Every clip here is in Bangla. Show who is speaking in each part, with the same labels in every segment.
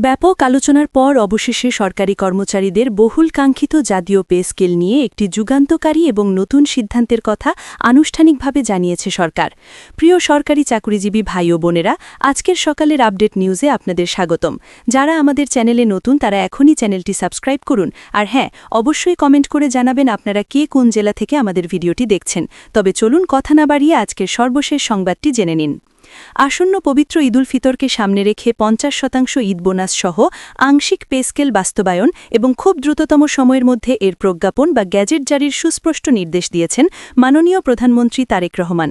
Speaker 1: ব্যাপক আলোচনার পর অবশেষে সরকারি কর্মচারীদের বহুল কাঙ্ক্ষিত জাতীয় পে স্কেল নিয়ে একটি যুগান্তকারী এবং নতুন সিদ্ধান্তের কথা আনুষ্ঠানিকভাবে জানিয়েছে সরকার। প্রিয় সরকারি চাকরিজীবী ভাই ও বোনেরা, আজকের সকালের আপডেট নিউজে আপনাদের স্বাগতম। যারা আমাদের চ্যানেলে নতুন তারা এখনই চ্যানেলটি সাবস্ক্রাইব করুন, আর হ্যাঁ, অবশ্যই কমেন্ট করে জানাবেন আপনারা কে কোন জেলা থেকে আমাদের ভিডিওটি দেখছেন। তবে চলুন কথা না বাড়িয়ে আজকের সর্বশেষ সংবাদটি জেনে নিন। আসন্ন পবিত্র ঈদুল ফিতরকে সামনে রেখে ৫০% ঈদ বোনাস সহ আংশিক পে স্কেল বাস্তবায়ন এবং খুব দ্রুততম সময়ের মধ্যে এর প্রজ্ঞাপন বা গ্যাজেট জারির সুস্পষ্ট নির্দেশ দিয়েছেন মাননীয় প্রধানমন্ত্রী তারেক রহমান।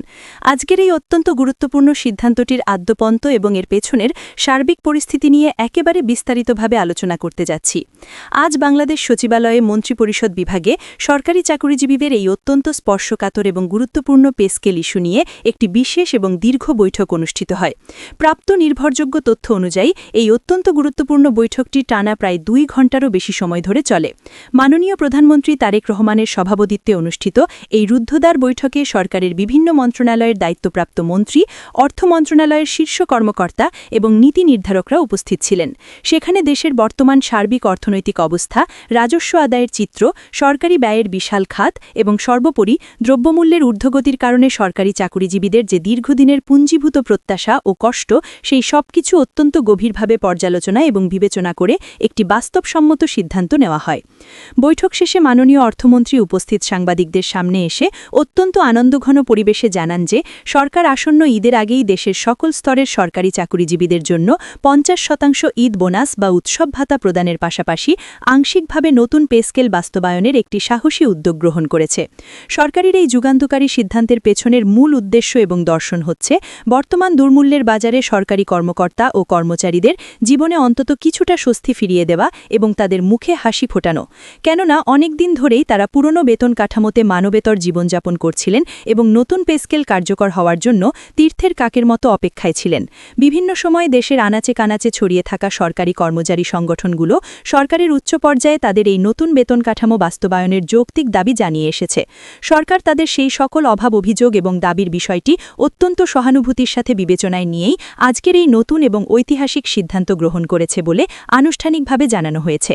Speaker 1: আজকের এই অত্যন্ত গুরুত্বপূর্ণ সিদ্ধান্তটির আদ্যপন্ত এবং এর পেছনের সার্বিক পরিস্থিতি নিয়ে একেবারে বিস্তারিতভাবে আলোচনা করতে যাচ্ছি। আজ বাংলাদেশ সচিবালয়ে মন্ত্রিপরিষদ বিভাগে সরকারি চাকরিজীবীদের এই অত্যন্ত স্পর্শকাতর এবং গুরুত্বপূর্ণ পে স্কেল ইস্যু নিয়ে একটি বিশেষ এবং দীর্ঘ বৈঠক অনুষ্ঠিত হয়। প্রাপ্ত নির্ভরযোগ্য তথ্য অনুযায়ী এই অত্যন্ত গুরুত্বপূর্ণ বৈঠকটি টানা প্রায় ২ ঘণ্টারও বেশি সময় ধরে চলে। মাননীয় প্রধানমন্ত্রী তারেক রহমানের সভাপতিত্বে অনুষ্ঠিত এই রুদ্ধদ্বার বৈঠকে সরকারের বিভিন্ন মন্ত্রণালয়ের দায়িত্বপ্রাপ্ত মন্ত্রী, অর্থ মন্ত্রণালয়ের শীর্ষ কর্মকর্তা এবং নীতি নির্ধারকরা উপস্থিত ছিলেন। সেখানে দেশের বর্তমান সার্বিক অর্থনৈতিক অবস্থা, রাজস্ব আদায়ের চিত্র, সরকারি ব্যয়ের বিশাল খাত এবং সর্বোপরি দ্রব্যমূল্যের ঊর্ধ্বগতির কারণে সরকারি চাকরিজীবীদের যে দীর্ঘদিনের পুঞ্জীভূত প্রত্যাশা ও কষ্ট, সেই সবকিছু অত্যন্ত গভীরভাবে পর্যালোচনা এবং বিবেচনা করে একটি বাস্তবসম্মত সিদ্ধান্ত নেওয়া হয়। বৈঠক শেষে মাননীয় অর্থমন্ত্রী উপস্থিত সাংবাদিকদের সামনে এসে অত্যন্ত আনন্দঘন পরিবেশে জানান যে সরকার আসন্ন ঈদের আগেই দেশের সকল স্তরের সরকারি চাকরিজীবীদের জন্য ৫০% ঈদ বোনাস বা উৎসব ভাতা প্রদানের পাশাপাশি আংশিকভাবে নতুন পে স্কেল বাস্তবায়নের একটি সাহসী উদ্যোগ গ্রহণ করেছে। সরকারের এই যুগান্তকারী সিদ্ধান্তের পেছনের মূল উদ্দেশ্য এবং দর্শন হচ্ছে বর্তমান দুর্মূল্যের বাজারে সরকারি কর্মকর্তা ও কর্মচারীদের জীবনে অন্তত কিছুটা স্বস্তি ফিরিয়ে দেওয়া এবং তাদের মুখে হাসি ফোটানো। কেননা অনেক দিন ধরেই তারা পুরনো বেতন কাঠামোতে মানবেতর জীবনযাপন করছিলেন এবং নতুন পে স্কেল কার্যকর হওয়ার জন্য তীর্থের কাকের মতো অপেক্ষায় ছিলেন। বিভিন্ন সময়ে দেশের আনাচে কানাচে ছড়িয়ে থাকা সরকারি কর্মচারী সংগঠনগুলো সরকারের উচ্চ পর্যায়ে তাদের এই নতুন বেতন কাঠামো বাস্তবায়নের যৌক্তিক দাবি জানিয়ে এসেছে। সরকার তাদের সেই সকল অভাব অভিযোগ এবং দাবির বিষয়টি অত্যন্ত সহানুভূতির সাথে বিবেচনায় নিয়েই আজকের এই নতুন এবং ঐতিহাসিক সিদ্ধান্ত গ্রহণ করেছে বলে আনুষ্ঠানিকভাবে জানানো হয়েছে।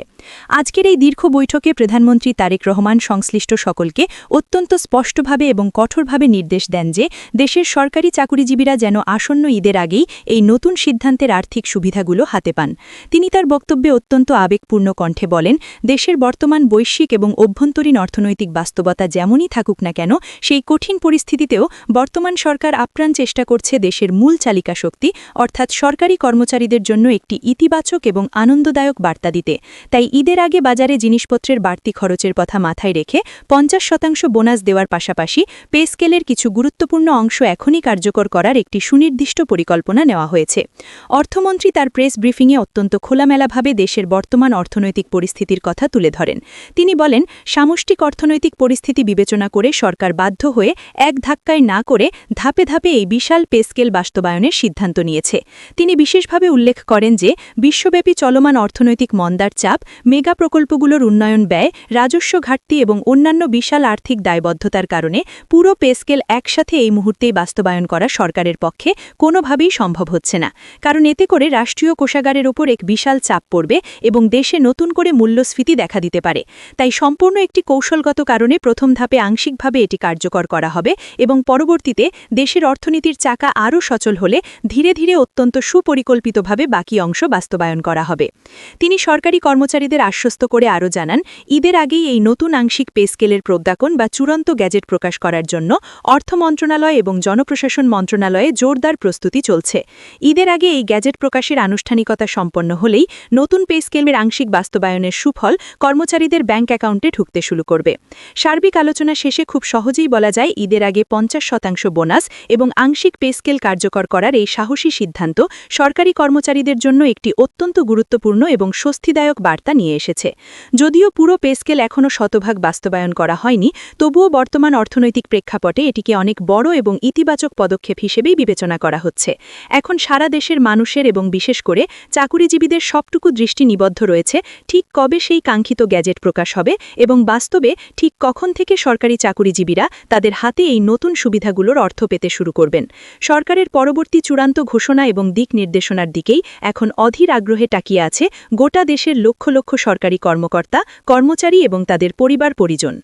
Speaker 1: আজকের এই দীর্ঘ বৈঠকে প্রধানমন্ত্রী তারেক রহমান সংশ্লিষ্ট সকলকে অত্যন্ত স্পষ্টভাবে এবং কঠোরভাবে নির্দেশ দেন যে দেশের সরকারি চাকরিজীবীরা যেন আসন্ন ঈদের আগেই এই নতুন সিদ্ধান্তের আর্থিক সুবিধাগুলো হাতে পান। তিনি তার বক্তব্যে অত্যন্ত আবেগপূর্ণ কণ্ঠে বলেন, দেশের বর্তমান বৈশ্বিক এবং অভ্যন্তরীণ অর্থনৈতিক বাস্তবতা যেমনই থাকুক না কেন, সেই কঠিন পরিস্থিতিতেও বর্তমান সরকার আপ্রাণ চেষ্টা করছে দেশের মূল চালিকা শক্তি অর্থাৎ সরকারি কর্মচারীদের জন্য একটি ইতিবাচক এবং আনন্দদায়ক বার্তা দিতে। তাই ঈদের আগে বাজারে জিনিসপত্রের বাড়তি খরচের কথা মাথায় রেখে ৫০% বোনাস দেওয়ার পাশাপাশি পে স্কেলের কিছু গুরুত্বপূর্ণ অংশ এখনই কার্যকর করার একটি সুনির্দিষ্ট পরিকল্পনা নেওয়া হয়েছে। অর্থমন্ত্রী তার প্রেস ব্রিফিংয়ে অত্যন্ত খোলামেলাভাবে দেশের বর্তমান অর্থনৈতিক পরিস্থিতির কথা তুলে ধরেন। তিনি বলেন, সামষ্টিক অর্থনৈতিক পরিস্থিতি বিবেচনা করে সরকার বাধ্য হয়ে এক ধাক্কায় না করে ধাপে ধাপে এই বিশাল পে স্কেল বাস্তবায়নের সিদ্ধান্ত নিয়েছে। তিনি বিশেষভাবে উল্লেখ করেন যে বিশ্বব্যাপী চলমান অর্থনৈতিক মন্দার চাপ, মেগা প্রকল্পগুলোর উন্নয়ন ব্যয়, রাজস্ব ঘাটতি এবং অন্যান্য বিশাল আর্থিক দায়বদ্ধতার কারণে পুরো পে স্কেল একসাথে এই মুহূর্তেই বাস্তবায়ন করা সরকারের পক্ষে কোনোভাবেই সম্ভব হচ্ছে না। কারণ এতে করে রাষ্ট্রীয় কোষাগারের ওপর এক বিশাল চাপ পড়বে এবং দেশে নতুন করে মূল্যস্ফীতি দেখা দিতে পারে। তাই সম্পূর্ণ একটি কৌশলগত কারণে প্রথম ধাপে আংশিকভাবে এটি কার্যকর করা হবে এবং পরবর্তীতে দেশের অর্থনীতির চাকা আরও সচল হলে ধীরে ধীরে অত্যন্ত সুপরিকল্পিতভাবে বাকি অংশ বাস্তবায়ন করা হবে। তিনি সরকারি কর্মচারীদের আশ্বস্ত করে আরও জানান, ঈদের আগেই এই নতুন আংশিক পে স্কেলের প্রজ্ঞাপন বা চূড়ান্ত গ্যাজেট প্রকাশ করার জন্য অর্থ মন্ত্রণালয় এবং জনপ্রশাসন মন্ত্রণালয়ে জোরদার প্রস্তুতি চলছে। ঈদের আগে এই গ্যাজেট প্রকাশের আনুষ্ঠানিকতা সম্পন্ন হলেই নতুন পে স্কেলের আংশিক বাস্তবায়নের সুফল কর্মচারীদের ব্যাংক অ্যাকাউন্টে ঢুকতে শুরু করবে। সার্বিক আলোচনা শেষে খুব সহজেই বলা যায়, ঈদের আগে ৫০% বোনাস এবং আংশিক পে স্কেল কার্যকর করার এই সাহসী সিদ্ধান্ত সরকারি কর্মচারীদের জন্য একটি অত্যন্ত গুরুত্বপূর্ণ এবং স্বস্তিদায়ক বার্তা নিয়ে এসেছে। যদিও পুরো পে স্কেল এখনও শতভাগ বাস্তবায়ন করা হয়নি, তবুও বর্তমান অর্থনৈতিক প্রেক্ষাপটে এটিকে অনেক বড় এবং ইতিবাচক পদক্ষেপ হিসেবেই বিবেচনা করা হচ্ছে। এখন সারা দেশের মানুষের এবং বিশেষ করে চাকুরিজীবীদের সবটুকু দৃষ্টি নিবদ্ধ রয়েছে ঠিক কবে সেই কাঙ্ক্ষিত গ্যাজেট প্রকাশ হবে এবং বাস্তবে ঠিক কখন থেকে সরকারি চাকুরিজীবীরা তাদের হাতে এই নতুন সুবিধাগুলোর অর্থ পেতে শুরু করবেন। সরকারের পরবর্তী চূড়ান্ত ঘোষণা এবং দিক নির্দেশনার দিকেই এখন অধীর আগ্রহে তাকিয়ে আছে গোটা দেশের লক্ষ লক্ষ সরকারি কর্মকর্তা, কর্মচারী এবং তাদের পরিবার পরিজন।